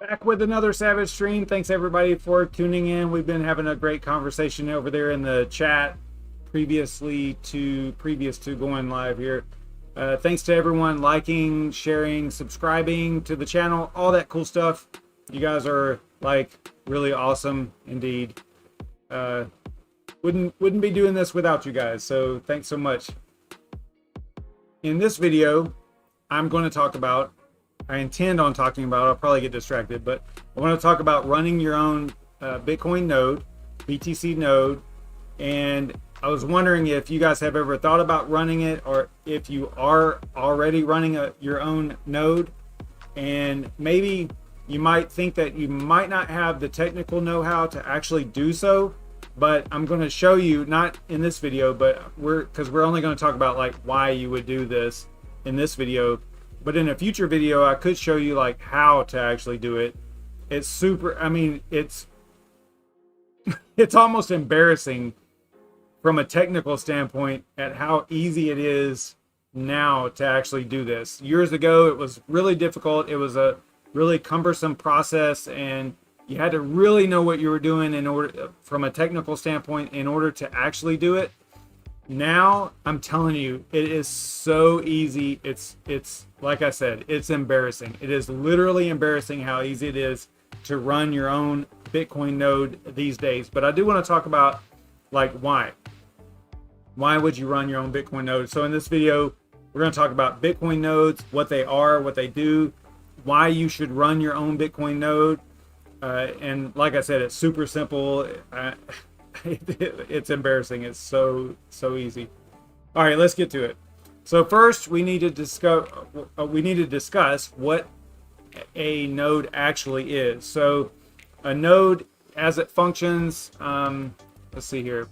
Back with another Savage stream. Thanks everybody for tuning in. We've been having a great conversation over there in the chat previous to going live here. Thanks to everyone liking, sharing, subscribing to the channel, all that cool stuff. You guys are like really awesome indeed. Wouldn't be doing this without you guys. So thanks so much. In this video, I'm going to talk about, I intend on talking about, I'll probably get distracted, but I want to talk about running your own Bitcoin node, BTC node. And I was wondering if you guys have ever thought about running it, or if you are already running your own node. And maybe you might think that you might not have the technical know-how to actually do so, but I'm going to show you, not in this video, but because we're only going to talk about like why you would do this in this video. But in a future video, I could show you like how to actually do it. It's super, I mean, it's almost embarrassing from a technical standpoint at how easy it is now to actually do this. Years ago, it was really difficult. It was a really cumbersome process, and you had to really know what you were doing in order, from a technical standpoint, in order to actually do it. Now, I'm telling you, it is so easy. It's like I said, it's embarrassing. It is literally embarrassing how easy it is to run your own Bitcoin node these days. But I do want to talk about like why. Why would you run your own Bitcoin node? So in this video, we're going to talk about Bitcoin nodes, what they are, what they do, why you should run your own Bitcoin node. And like I said, it's super simple. It's embarrassing. It's so easy. All right, let's get to it. So first, we need to discuss what a node actually is. So a node, as it functions, let's see here.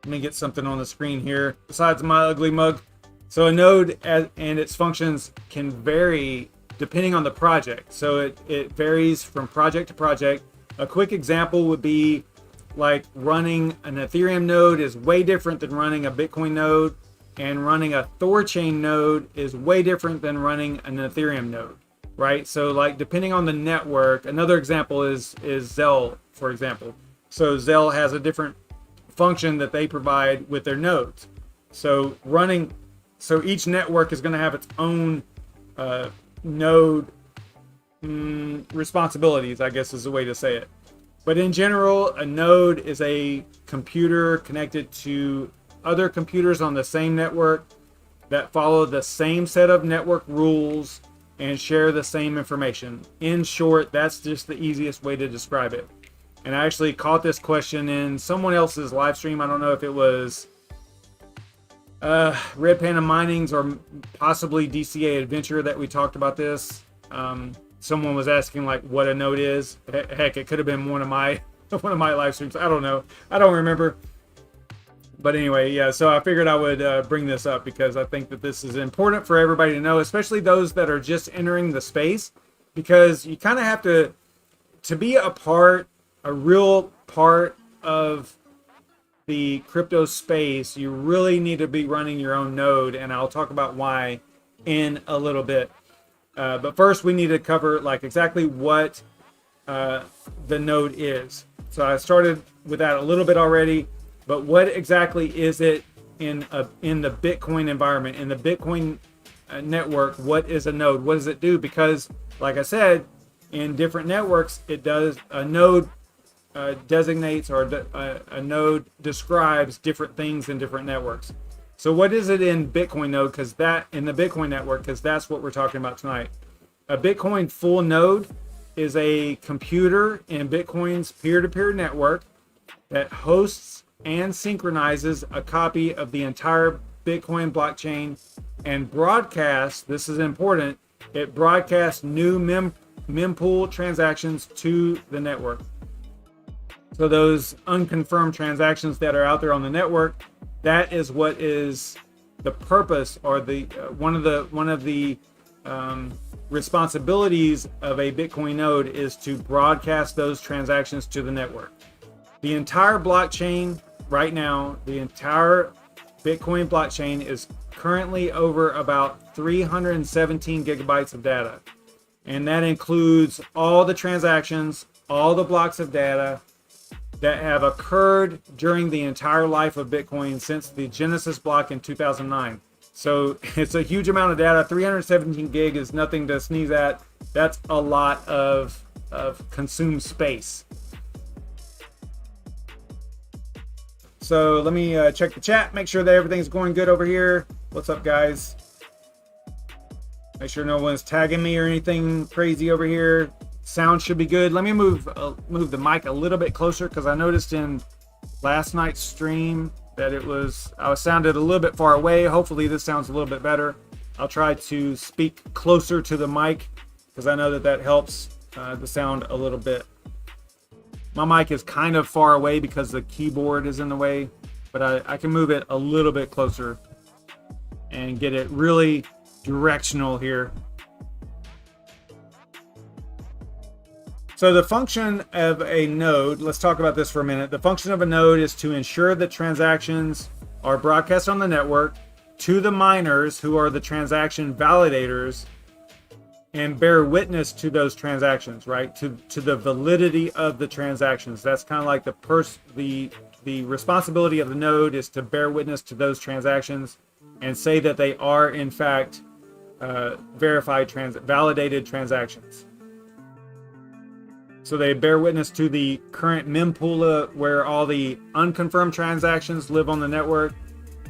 Let me get something on the screen here besides my ugly mug. So a node and its functions can vary depending on the project. So it varies from project to project. A quick example would be like running an Ethereum node is way different than running a Bitcoin node, and running a Thorchain node is way different than running an Ethereum node, right? So like depending on the network, another example is Zelle, for example. So Zelle has a different function that they provide with their nodes. So each network is going to have its own node responsibilities, I guess is the way to say it. But in general, a node is a computer connected to other computers on the same network that follow the same set of network rules and share the same information. In short, that's just the easiest way to describe it. And I actually caught this question in someone else's live stream. I don't know if it was Red Panda Mining's or possibly DCA Adventure that we talked about this. Someone was asking like what a node is. Heck, it could have been one of my live streams. I don't know. I don't remember. But anyway, yeah. So I figured I would bring this up because I think that this is important for everybody to know, especially those that are just entering the space, because you kind of have to be a real part of the crypto space. You really need to be running your own node, and I'll talk about why in a little bit. But first, we need to cover like exactly what the node is. So I started with that a little bit already, but what exactly is it in the Bitcoin environment, in the Bitcoin network? What is a node? What does it do? Because, like I said, in different networks, it does a node designates, or a node describes different things in different networks. So what is it in Bitcoin node? Because that in the Bitcoin network, because that's what we're talking about tonight. A Bitcoin full node is a computer in Bitcoin's peer-to-peer network that hosts and synchronizes a copy of the entire Bitcoin blockchain and broadcasts, this is important, it broadcasts new mempool transactions to the network. So those unconfirmed transactions that are out there on the network, that is what is the purpose, or the one of the responsibilities of a Bitcoin node is to broadcast those transactions to the network. The entire blockchain right now, the entire Bitcoin blockchain is currently over about 317 gigabytes of data. And that includes all the transactions, all the blocks of data that have occurred during the entire life of Bitcoin since the Genesis block in 2009. So it's a huge amount of data. 317 gig is nothing to sneeze at. That's a lot of consumed space. So let me check the chat, make sure that everything's going good over here. What's up, guys? Make sure no one's tagging me or anything crazy over here. Sound should be good. Let me move the mic a little bit closer, because I noticed in last night's stream that I sounded a little bit far away. Hopefully this sounds a little bit better. I'll try to speak closer to the mic, because I know that helps the sound a little bit. My mic is kind of far away because the keyboard is in the way, but I can move it a little bit closer and get it really directional here. So the function of a node, let's talk about this for a minute. The function of a node is to ensure that transactions are broadcast on the network to the miners, who are the transaction validators, and bear witness to those transactions, right? To the validity of the transactions. That's kind of like the responsibility of the node is to bear witness to those transactions and say that they are in fact validated transactions. So they bear witness to the current mempool where all the unconfirmed transactions live on the network.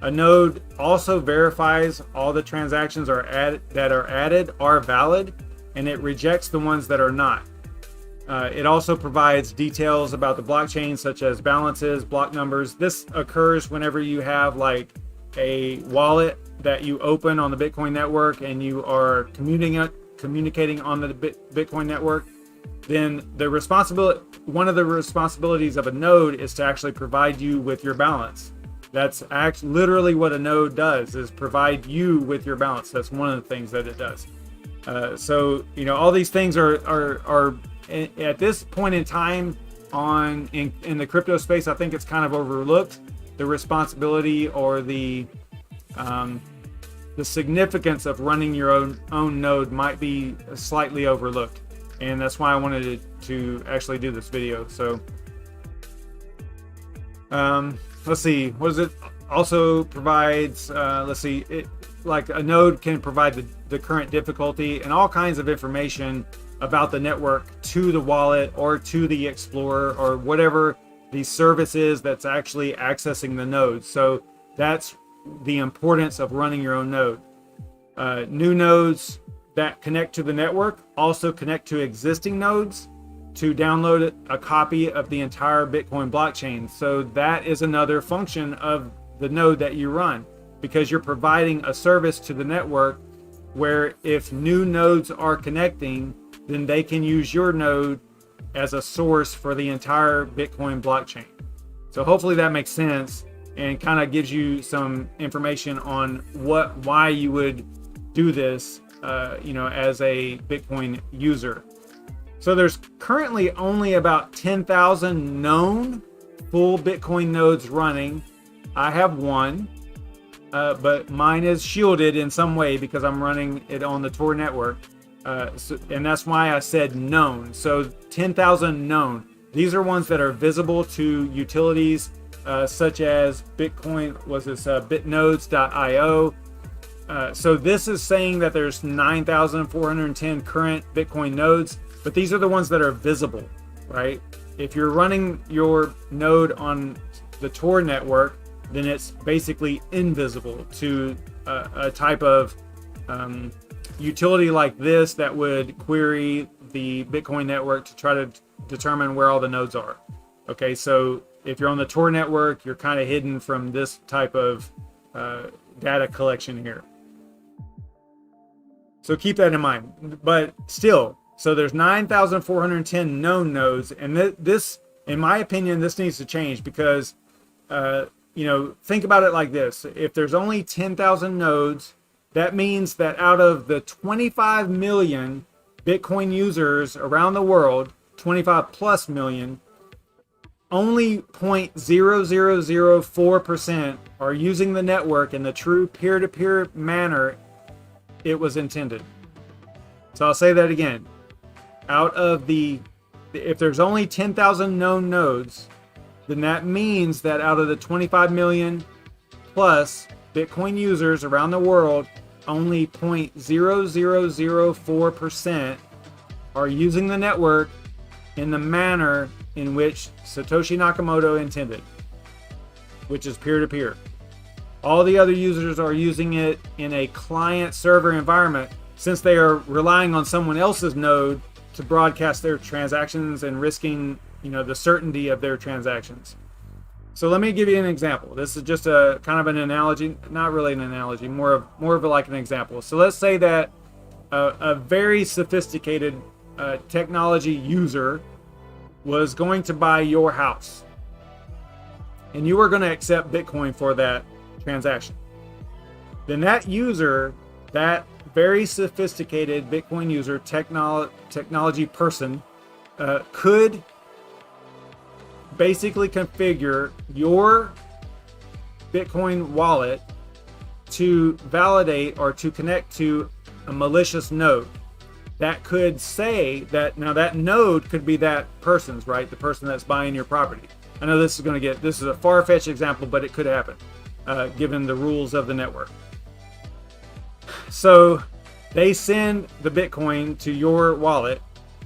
A node also verifies all the transactions that are added are valid, and it rejects the ones that are not. It also provides details about the blockchain, such as balances, block numbers. This occurs whenever you have like a wallet that you open on the Bitcoin network and you are communicating on the Bitcoin network. Then one of the responsibilities of a node is to actually provide you with your balance. That's actually literally what a node does, is provide you with your balance. That's one of the things that it does. So all these things are at this point in time in the crypto space. I think it's kind of overlooked. The responsibility or the significance of running your own node might be slightly overlooked, and that's why I wanted to actually do this video. So let's see, what does it also provides? Let's see, like a node can provide the current difficulty and all kinds of information about the network to the wallet or to the explorer or whatever the service is that's actually accessing the node. So that's the importance of running your own node. New nodes that connect to the network also connect to existing nodes to download a copy of the entire Bitcoin blockchain. So that is another function of the node that you run, because you're providing a service to the network where if new nodes are connecting, then they can use your node as a source for the entire Bitcoin blockchain. So hopefully that makes sense and kind of gives you some information on why you would do this, as a Bitcoin user. So there's currently only about 10,000 known full Bitcoin nodes running. I have one, but mine is shielded in some way because I'm running it on the Tor network. And that's why I said known. So 10,000 known. These are ones that are visible to utilities such as Bitcoin, bitnodes.io. So this is saying that there's 9,410 current Bitcoin nodes, but these are the ones that are visible, right? If you're running your node on the Tor network, then it's basically invisible to a type of utility like this that would query the Bitcoin network to try to determine where all the nodes are. Okay, so if you're on the Tor network, you're kind of hidden from this type of data collection here. So keep that in mind. But still, so there's 9,410 known nodes, and this, in my opinion, this needs to change because, think about it like this. If there's only 10,000 nodes, that means that out of the 25 million Bitcoin users around the world, 25 plus million, only 0.0004% are using the network in the true peer-to-peer manner it was intended. So I'll say that again. Out of if there's only 10,000 known nodes, then that means that out of the 25 million plus Bitcoin users around the world, only 0.0004% are using the network in the manner in which Satoshi Nakamoto intended, which is peer-to-peer. All the other users are using it in a client-server environment, since they are relying on someone else's node to broadcast their transactions and risking, the certainty of their transactions. So let me give you an example. This is just a kind of an analogy, not really an analogy, more of like an example. So let's say that a very sophisticated technology user was going to buy your house, and you were going to accept Bitcoin for that transaction. Then that user, that very sophisticated Bitcoin user, technology person, could basically configure your Bitcoin wallet to validate or to connect to a malicious node that could say that, now that node could be that person's, right? The person that's buying your property. I know this is a far-fetched example, but it could happen given the rules of the network. So they send the Bitcoin to your wallet.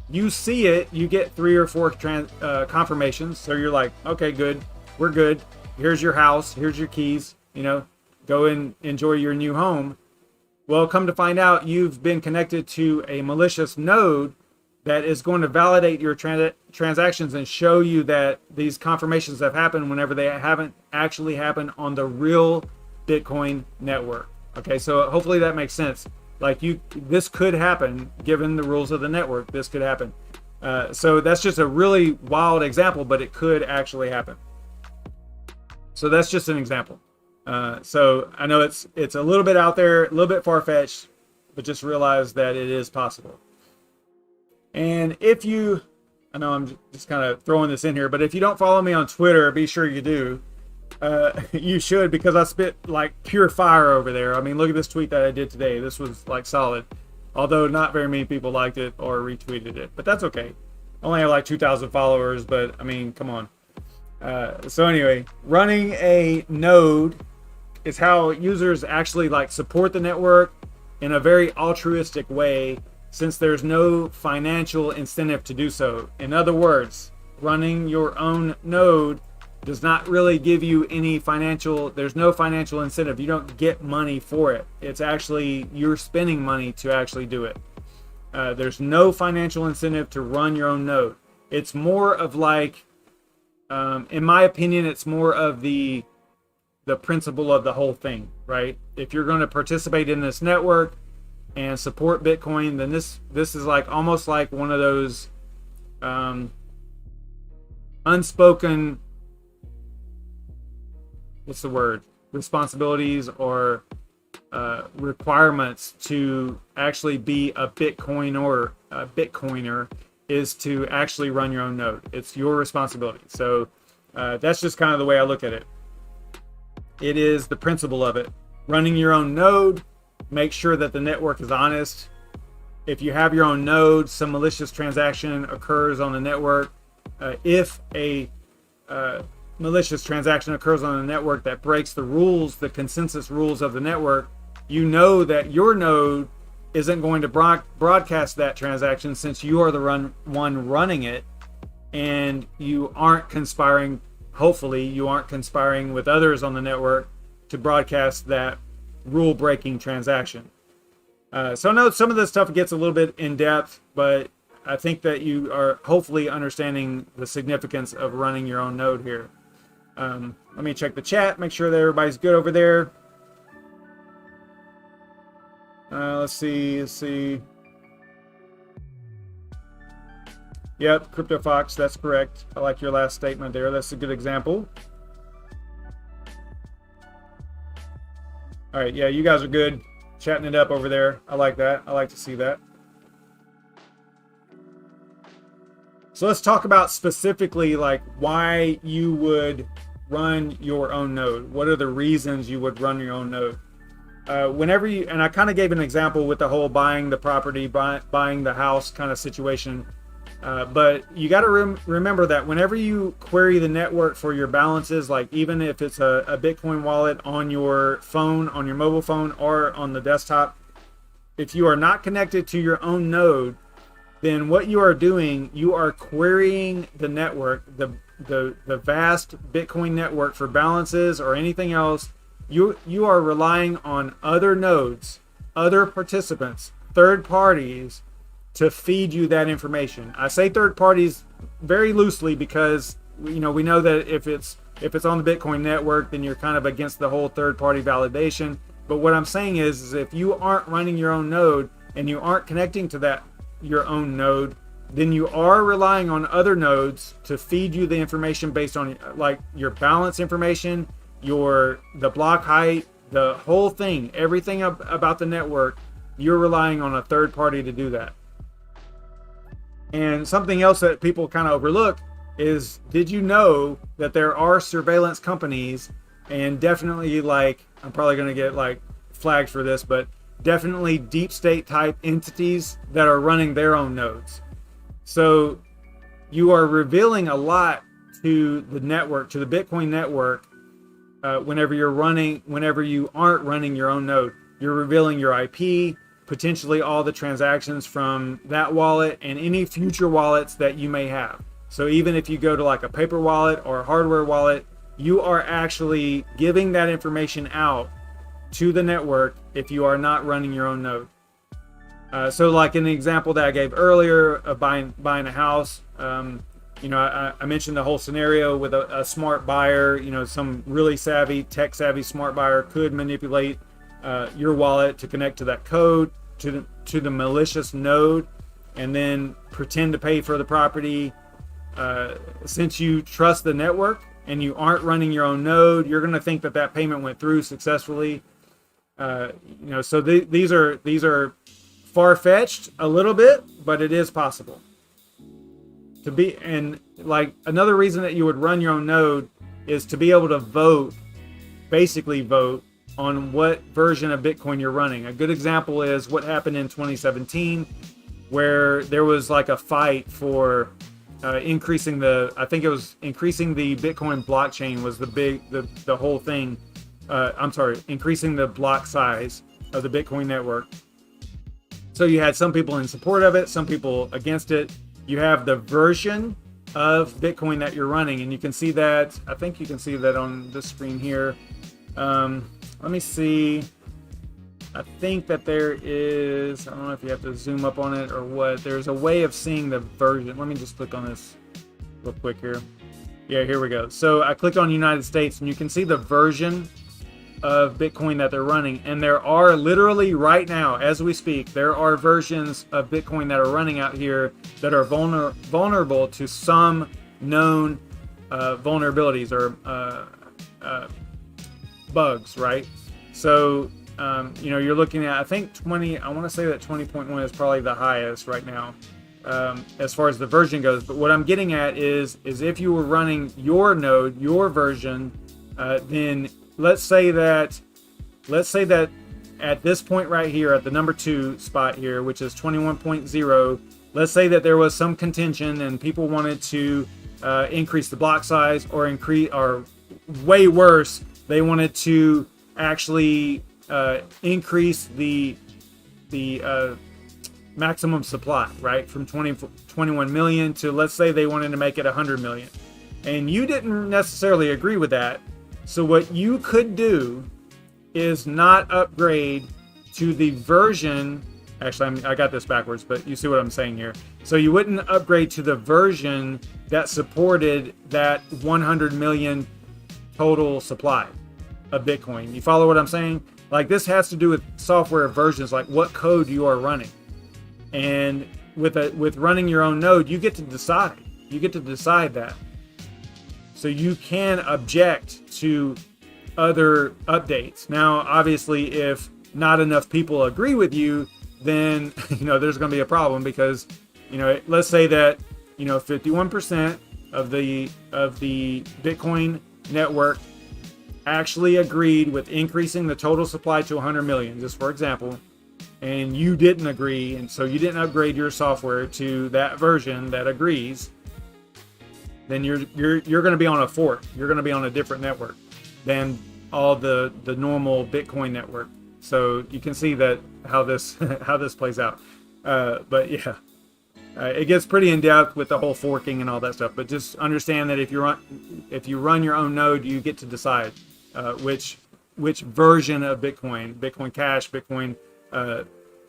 You see it, you get 3 or 4 confirmations. So you're like, okay, good, we're good. Here's your house, here's your keys, go and enjoy your new home. Well, come to find out, you've been connected to a malicious node that is going to validate your transactions and show you that these confirmations have happened whenever they haven't actually happened on the real Bitcoin network. Okay, so hopefully that makes sense. This could happen given the rules of the network. This could happen. So that's just a really wild example, but it could actually happen. So that's just an example. So I know it's a little bit out there, a little bit far-fetched, but just realize that it is possible. And I know I'm just kind of throwing this in here, but if you don't follow me on Twitter, be sure you do. You should, because I spit like pure fire over there. I mean, look at this tweet that I did today. This was like solid, although not very many people liked it or retweeted it, but that's okay. I only have like 2,000 followers, but I mean, come on. So anyway, running a node is how users actually support the network in a very altruistic way, since there's no financial incentive to do so. In other words, running your own node does not really give you any there's no financial incentive. You don't get money for it. It's actually, you're spending money to actually do it. There's no financial incentive to run your own node. It's more of in my opinion, it's more of the principle of the whole thing, right? If you're going to participate in this network and support Bitcoin, then this is almost like one of those unspoken, responsibilities or requirements to actually be a Bitcoiner is to actually run your own node. It's your responsibility. So that's just kind of the way I look at it. It is the principle of it. Running your own node, make sure that the network is honest. If you have your own node, some malicious transaction occurs on the network. If a malicious transaction occurs on the network that breaks the rules, the consensus rules of the network, you know that your node isn't going to broadcast that transaction, since you are the one running it, and you aren't conspiring. Hopefully you aren't conspiring with others on the network to broadcast that rule-breaking transaction. So I know some of this stuff gets a little bit in depth, but I think that you are hopefully understanding the significance of running your own node here. Let me check the chat, make sure that everybody's good over there. Let's see. Yep, CryptoFox, that's correct. I like your last statement there. That's a good example. All right, yeah, you guys are good. Chatting it up over there. I like that. I like to see that. So let's talk about specifically why you would run your own node. What are the reasons you would run your own node? whenever you, and I kind of gave an example with the whole buying the property, buying the house kind of situation. But you got to remember that whenever you query the network for your balances, like even if it's a Bitcoin wallet on your phone, on your mobile phone, or on the desktop, if you are not connected to your own node, then what you are doing, you are querying the network, the vast Bitcoin network for balances or anything else. You are relying on other nodes, other participants, third parties, to feed you that information. I say third parties very loosely because we know that if it's on the Bitcoin network, then you're kind of against the whole third party validation. But what I'm saying is if you aren't running your own node and you aren't connecting to your own node, then you are relying on other nodes to feed you the information based on like your balance information, the block height, the whole thing, everything about the network. You're relying on a third party to do that. And something else that people kind of overlook is, did you know that there are surveillance companies, and definitely, like, I'm probably going to get like flagged for this, but definitely deep state type entities that are running their own nodes. So you are revealing a lot to the network, to the Bitcoin network, whenever you aren't running your own node. You're revealing your IP, potentially all the transactions from that wallet and any future wallets that you may have. So even if you go to like a paper wallet or a hardware wallet, you are actually giving that information out to the network if you are not running your own node. So like in the example that I gave earlier of buying a house, I mentioned the whole scenario with a smart buyer. Some really tech savvy smart buyer could manipulate your wallet to connect to that code, to the malicious node, and then pretend to pay for the property. Since you trust the network and you aren't running your own node, you're going to think that payment went through successfully. So these are far-fetched a little bit, but it is possible. And like another reason that you would run your own node is to be able to basically vote on what version of Bitcoin you're running. A good example is what happened in 2017, where there was like a fight for increasing the Bitcoin blockchain was the whole thing. Increasing the block size of the Bitcoin network. So you had some people in support of it, some people against it. You have the version of Bitcoin that you're running, and you can see that. I think you can see that on this screen here. Let me see. I think that there is, I don't know if you have to zoom up on it or what. There's a way of seeing the version. Let me just click on this real quick here. Yeah, here we go. So I clicked on United States, and you can see the version of Bitcoin that they're running. And there are literally right now, as we speak, there are versions of Bitcoin that are running out here that are vulnerable to some known vulnerabilities or bugs, right? So, you're looking at, I think I want to say that 20.1 is probably the highest right now as far as the version goes. But what I'm getting at is if you were running your node, your version, then let's say that at this point right here, at the number 2 spot here, which is 21.0, let's say that there was some contention and people wanted to increase the block size or way worse, they wanted to actually increase the maximum supply, right? From 21 million to, let's say they wanted to make it 100 million. And you didn't necessarily agree with that. So what you could do is not upgrade to the version. Actually, I got this backwards, but you see what I'm saying here. So you wouldn't upgrade to the version that supported that 100 million total supply of Bitcoin. You follow what I'm saying? Like, this has to do with software versions, like what code you are running. And with running your own node, you get to decide. You get to decide that. So you can object to other updates. Now, obviously, if not enough people agree with you, then there's going to be a problem, because let's say that 51% of the Bitcoin network actually agreed with increasing the total supply to 100 million, just for example, and you didn't agree, and so you didn't upgrade your software to that version that agrees, then you're going to be on a fork. You're going to be on a different network than all the normal Bitcoin network. So you can see that how this how this plays out. But yeah, it gets pretty in depth with the whole forking and all that stuff. But just understand that if you run your own node, you get to decide which version of Bitcoin Cash, Bitcoin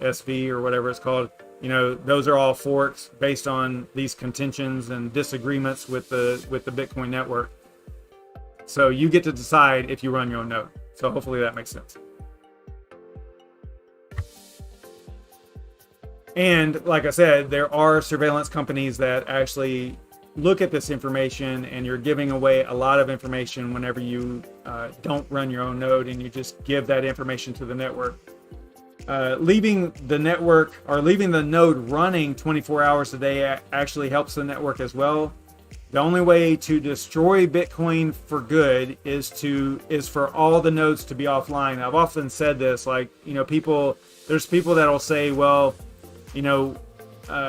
SV, or whatever it's called. You know, those are all forks based on these contentions and disagreements with the Bitcoin network. So you get to decide if you run your own node. So hopefully that makes sense. And like I said, there are surveillance companies that actually look at this information, and you're giving away a lot of information whenever you don't run your own node and you just give that information to the network. Leaving the network or leaving the node running 24 hours a day actually helps the network as well. The only way to destroy Bitcoin for good is for all the nodes to be offline. I've often said this, like, you know, there's people that'll say, well, you know,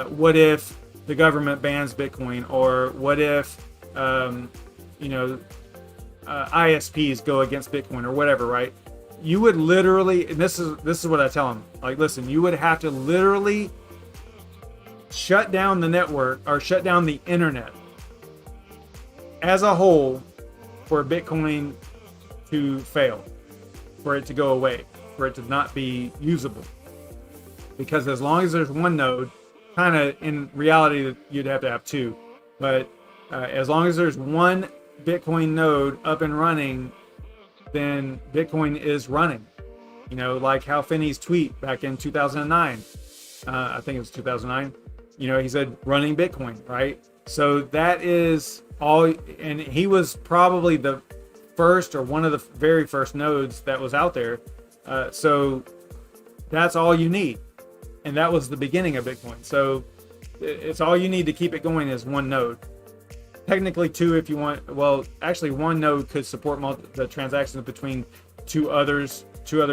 what if the government bans Bitcoin, or what if you know, ISPs go against Bitcoin, or whatever, right? You would literally, and this is what I tell them, like, listen, you would have to literally shut down the network or shut down the internet as a whole for Bitcoin to fail, for it to go away, for it to not be usable. Because as long as there's one node, kind of in reality you'd have to have two, but as long as there's one Bitcoin node up and running, then Bitcoin is running. You know, like Hal Finney's tweet back in 2009. I think it was 2009. You know, he said running Bitcoin, right? So that is all, and he was probably the first or one of the very first nodes that was out there. So that's all you need. And that was the beginning of Bitcoin. So it's all you need to keep it going is one node. Technically two if you want. Well, actually one node could support the transactions between two other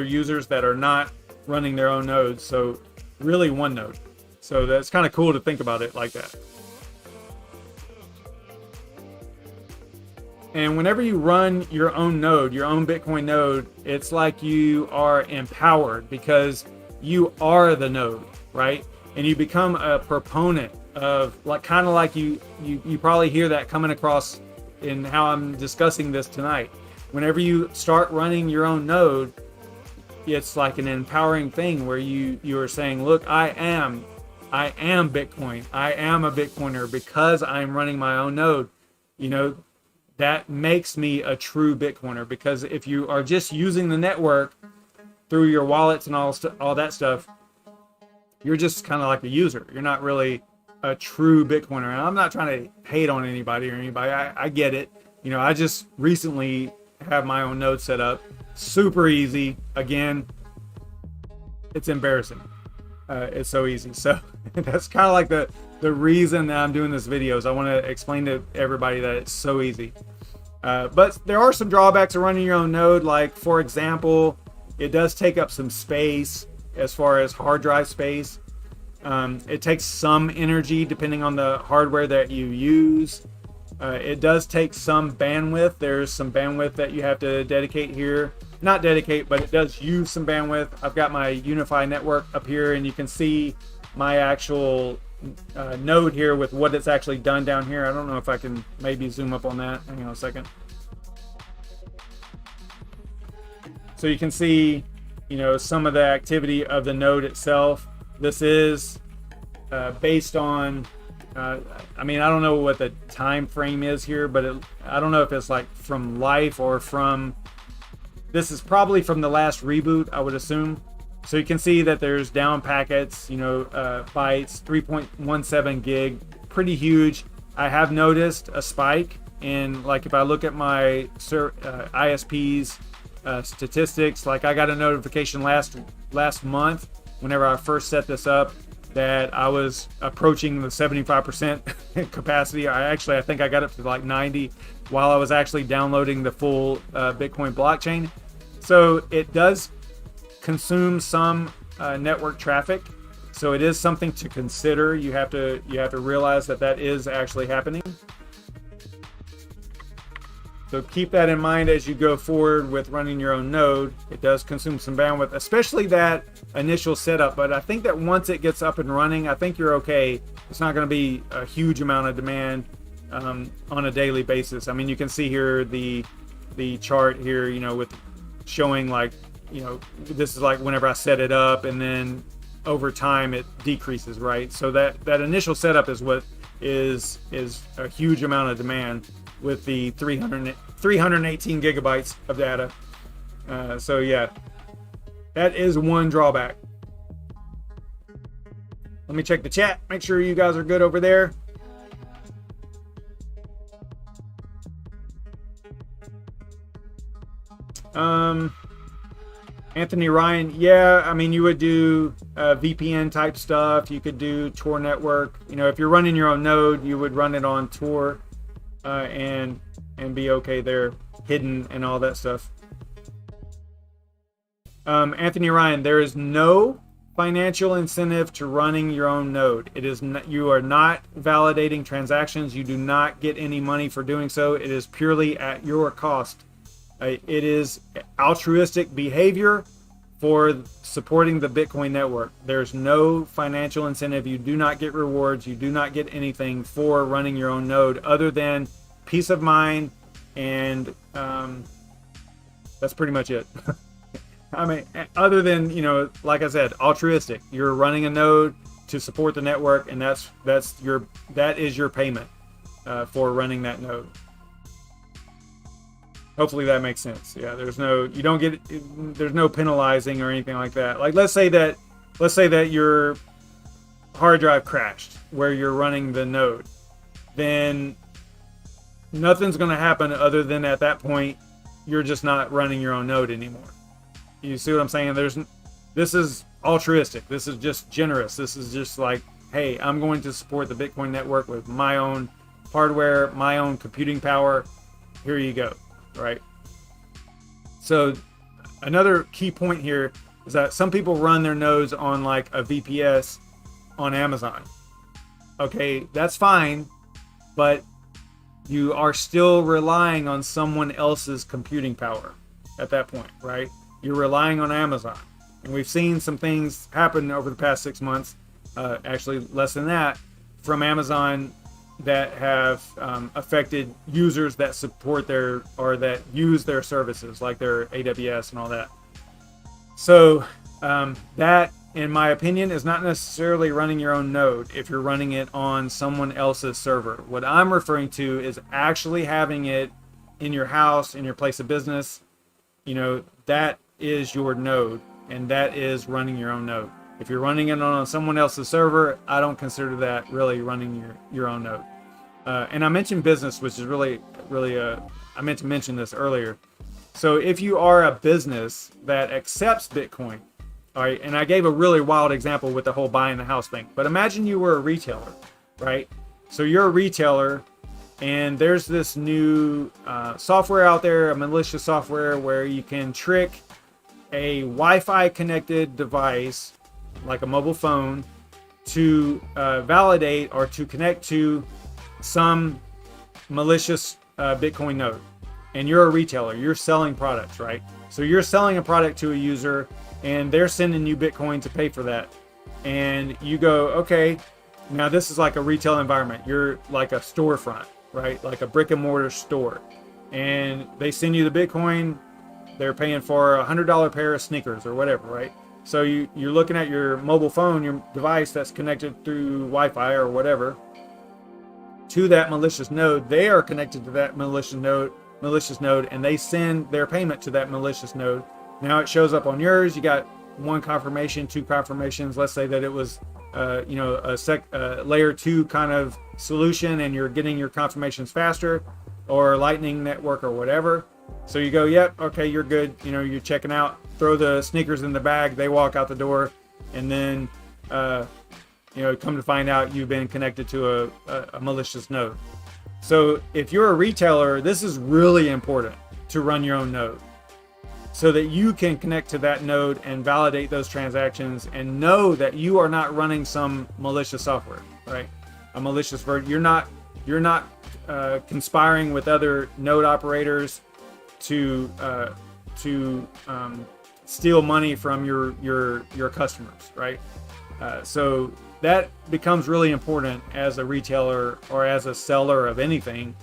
users that are not running their own nodes. So really one node. So that's kind of cool to think about it like that. And whenever you run your own node, your own Bitcoin node, it's like you are empowered because you are the node, right? And you become a proponent of, like, kind of like you probably hear that coming across in how I'm discussing this tonight. Whenever you start running your own node, it's like an empowering thing where you are saying, look, I am Bitcoin. I am a Bitcoiner because I'm running my own node. You know, that makes me a true Bitcoiner, because if you are just using the network through your wallets and all that stuff, you're just kind of like a user. You're not really a true Bitcoiner. And I'm not trying to hate on anybody or anybody. I get it. You know, I just recently have my own node set up. Super easy. Again, it's embarrassing. It's so easy. So that's kind of like the reason that I'm doing this video is I want to explain to everybody that it's so easy. But there are some drawbacks to running your own node. Like, for example, it does take up some space as far as hard drive space. It takes some energy depending on the hardware that you use. It does take some bandwidth. There's some bandwidth that you have to dedicate here. Not dedicate, but it does use some bandwidth. I've got my Unify network up here, and you can see my actual node here with what it's actually done down here. I don't know if I can maybe zoom up on that. Hang on a second. So you can see, you know, some of the activity of the node itself. This is based on, I mean, I don't know what the time frame is here, but I don't know if it's like from life or from, this is probably from the last reboot, I would assume. So you can see that there's down packets, you know, bytes, 3.17 gig, pretty huge. I have noticed a spike in, like, if I look at my ISP's statistics, like I got a notification last month whenever I first set this up, that I was approaching the 75% capacity. I think I got up to like 90 while I was actually downloading the full Bitcoin blockchain. So it does consume some network traffic. So it is something to consider. You have to realize that is actually happening. So keep that in mind as you go forward with running your own node. It does consume some bandwidth, especially that initial setup. But I think that once it gets up and running, I think you're okay. It's not going to be a huge amount of demand on a daily basis. I mean, you can see here the chart here, with showing like, this is like whenever I set it up, and then over time it decreases, right? So that initial setup is what is a huge amount of demand with the 318 gigabytes of data. So yeah, that is one drawback. Let me check the chat, make sure you guys are good over there. Anthony Ryan, yeah, I mean, you would do VPN type stuff. You could do Tor network. If you're running your own node, you would run it on Tor and be okay there, hidden and all that stuff. Anthony Ryan, there is no financial incentive to running your own node. It is not, you are not validating transactions. You do not get any money for doing so. It is purely at your cost. It is altruistic behavior for supporting the Bitcoin network. There's no financial incentive. You do not get rewards. You do not get anything for running your own node other than peace of mind, and that's pretty much it. I mean, other than, like I said, altruistic. You're running a node to support the network, and that is your payment for running that node. Hopefully that makes sense. Yeah, there's no penalizing or anything like that. Like let's say that your hard drive crashed where you're running the node, then nothing's going to happen other than at that point you're just not running your own node anymore. You see what I'm saying? This is altruistic. This is just generous. This is just like, hey, I'm going to support the Bitcoin network with my own hardware, my own computing power. Here you go. Right. So another key point here is that some people run their nodes on like a VPS on Amazon. Okay, that's fine, but you are still relying on someone else's computing power at that point, right? You're relying on Amazon. And we've seen some things happen over the past 6 months, actually less than that, from Amazon that have affected users that support that use their services, like their AWS and all that. So that, in my opinion, is not necessarily running your own node if you're running it on someone else's server. What I'm referring to is actually having it in your house, in your place of business. That is your node, and that is running your own node. If you're running it on someone else's server, I don't consider that really running your own node. And I mentioned business, which is really, I meant to mention this earlier. So if you are a business that accepts Bitcoin, all right, and I gave a really wild example with the whole buying the house thing, but imagine you were a retailer, right? So you're a retailer, and there's this new software out there, a malicious software, where you can trick a Wi-Fi connected device, like a mobile phone, to validate or to connect to some malicious Bitcoin node. And you're a retailer, you're selling products, right? So you're selling a product to a user, and they're sending you Bitcoin to pay for that. And you go, okay, now this is like a retail environment. You're like a storefront, right? Like a brick and mortar store. And they send you the Bitcoin, they're paying for a $100 pair of sneakers or whatever, right? So you're looking at your mobile phone, your device that's connected through Wi-Fi or whatever, to that malicious node. They are connected to that malicious node, and they send their payment to that malicious node. Now it shows up on yours. You got one confirmation, two confirmations. Let's say that it was a layer 2 kind of solution, and you're getting your confirmations faster, or Lightning Network or whatever. So you go, yep, okay, you're good. You're checking out, throw the sneakers in the bag. They walk out the door, and then come to find out you've been connected to a malicious node. So if you're a retailer, this is really important to run your own node so that you can connect to that node and validate those transactions and know that you are not running some malicious software, right? A malicious version. You're not conspiring with other node operators to steal money from your customers, right? So that becomes really important as a retailer or as a seller of anything.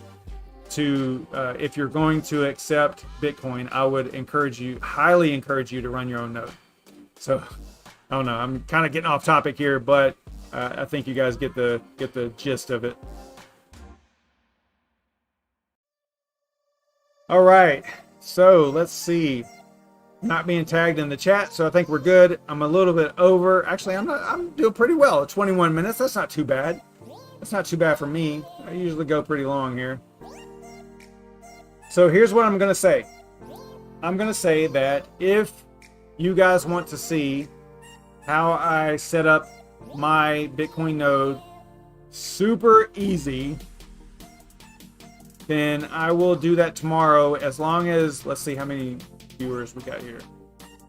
To if you're going to accept Bitcoin, I would highly encourage you to run your own node. So I don't know, I'm kind of getting off topic here, but I think you guys get the gist of it. All right, so let's see. Not being tagged in the chat, so I think we're good. I'm a little bit over. Actually, I'm doing pretty well. 21 minutes. That's not too bad. That's not too bad for me. I usually go pretty long here. So here's what I'm going to say. I'm going to say that if you guys want to see how I set up my Bitcoin node super easy, then I will do that tomorrow, as long as, let's see how many viewers we got here.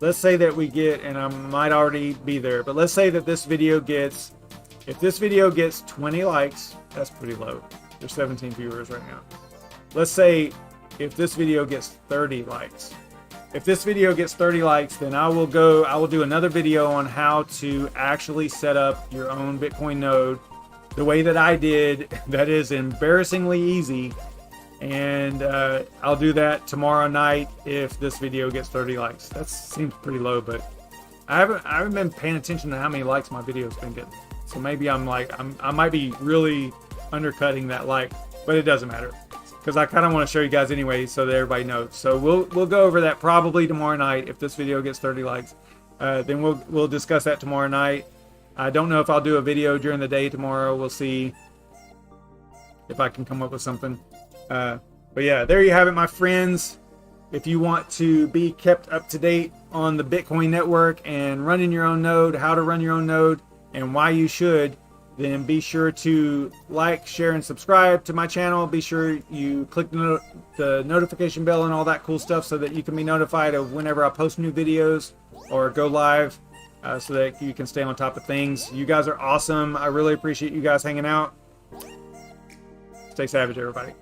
Let's say that we get, and I might already be there, but let's say that this video gets, if this video gets 20 likes, that's pretty low. There's 17 viewers right now. Let's say if this video gets 30 likes. If this video gets 30 likes, then I will do another video on how to actually set up your own Bitcoin node the way that I did. That is embarrassingly easy. And I'll do that tomorrow night if this video gets 30 likes. That seems pretty low, but I haven't been paying attention to how many likes my video's been getting. So maybe I might be really undercutting that like, but it doesn't matter, because I kind of want to show you guys anyway so that everybody knows. So we'll go over that probably tomorrow night if this video gets 30 likes. Then we'll discuss that tomorrow night. I don't know if I'll do a video during the day tomorrow. We'll see if I can come up with something. But yeah, there you have it, my friends. If you want to be kept up to date on the Bitcoin network and running your own node, how to run your own node, and why you should, then be sure to like, share, and subscribe to my channel. Be sure you click the notification bell and all that cool stuff so that you can be notified of whenever I post new videos or go live, so that you can stay on top of things. You guys are awesome. I really appreciate you guys hanging out. Stay savage, everybody.